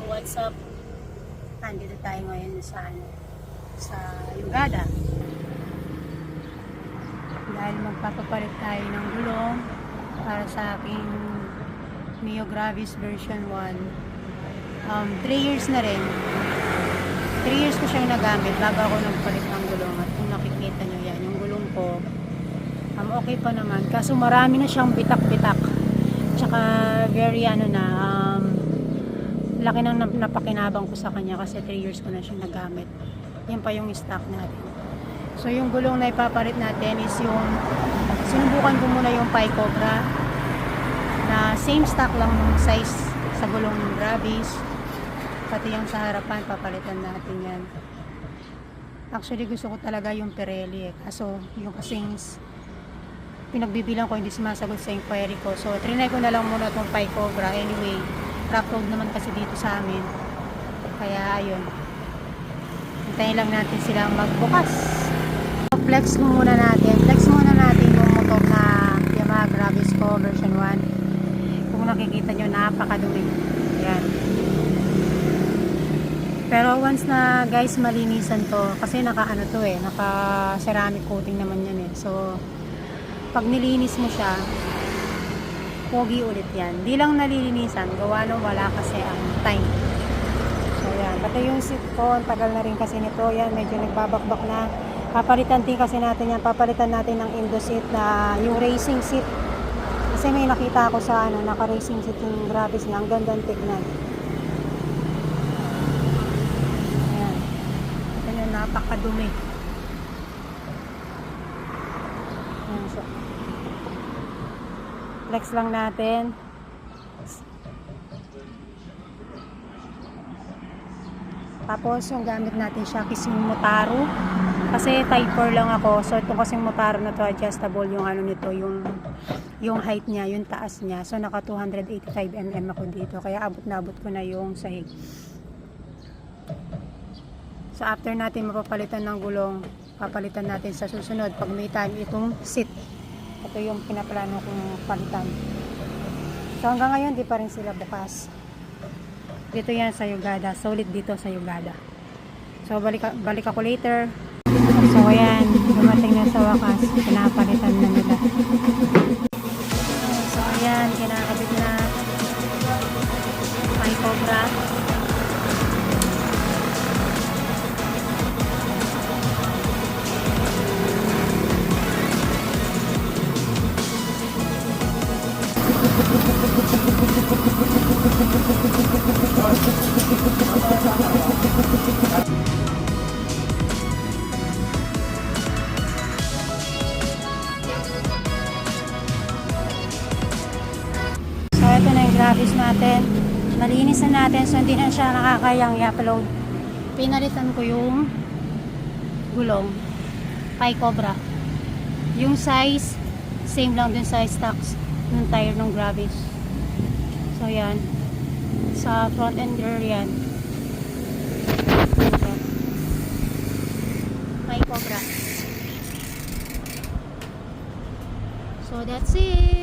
what's up? Andito tayo ngayon sa Yugada. Dahil magpapapalit tayo ng gulong para sa aking Mio Gravis version 1. 3 years na rin. 3 years ko siyang nagamit bago ako nagpalit ng gulong. At kung nakikita nyo yan, yung gulong ko, okay pa naman. Kaso marami na siyang bitak-bitak. Tsaka very laki nang napakinabang ko sa kanya kasi 3 years ko na siya nagamit. Yan pa yung stock natin. So yung gulong na ipapalit natin is yung sinubukan ko muna yung Pi Cobra na same stock lang ng size sa gulong ng Gravis. Pati yung sa harapan papalitan natin yan. Actually gusto ko talaga yung Pirelli kaso yung kasing pinagbibilang ko hindi sumasagot sa inquiry ko. So trinay ko na lang muna itong Pi Cobra. Anyway, rough road naman kasi dito sa amin. Kaya ayun. Hintayin lang natin silang magbukas. Flex muna natin. Flex muna natin yung motor na Yamaha Gravis ko version 1. Kung nakikita nyo, napakadumi. Yan. Pero once na guys malinisan to, kasi naka ceramic coating naman yan eh. So pag nilinis mo siya, pogi ulit yan. Di lang nalilinisan, gawa nung wala kasi ang time. So yan, pati yung seat ko, ang tagal na rin kasi nito, yan, medyo nagbabakbak na. Papalitan din kasi natin yan, papalitan natin ng Indo seat na yung racing seat. Kasi may nakita ako sa naka-racing seat yung Gravis niya, ang gandang tignan. Ayan. Ito yung napakadumi. Ayan siya. Flex lang natin. Tapos yung gamit natin siya is yung Motaro. Kasi type 4 lang ako. So ito kasing Motaro na to adjustable yung nito, yung height niya, yung taas niya. So naka 285 mm ako dito. Kaya abot na abot ko na yung sahig. So after natin mapapalitan ng gulong, papalitan natin sa susunod pag may time itong seat. Ito yung pinaplano kong palitan. So hanggang ngayon di pa rin sila bukas. Dito yan sa Yugada. Solid dito sa Yugada. So balik ako later. So ayan, dumating na sa wakas. Pinapalitan na nila. So ayan, kinakabit na Pi Cobra. So ito na yung Gravis natin. Nalinis na natin so hindi na siya nakakayang i-upload. Pinalitan ko yung gulong Pi Cobra. Yung size same lang din sa stocks ng tire ng Gravis. So yan, sa front end rear yan, Pi Cobra. So that's it.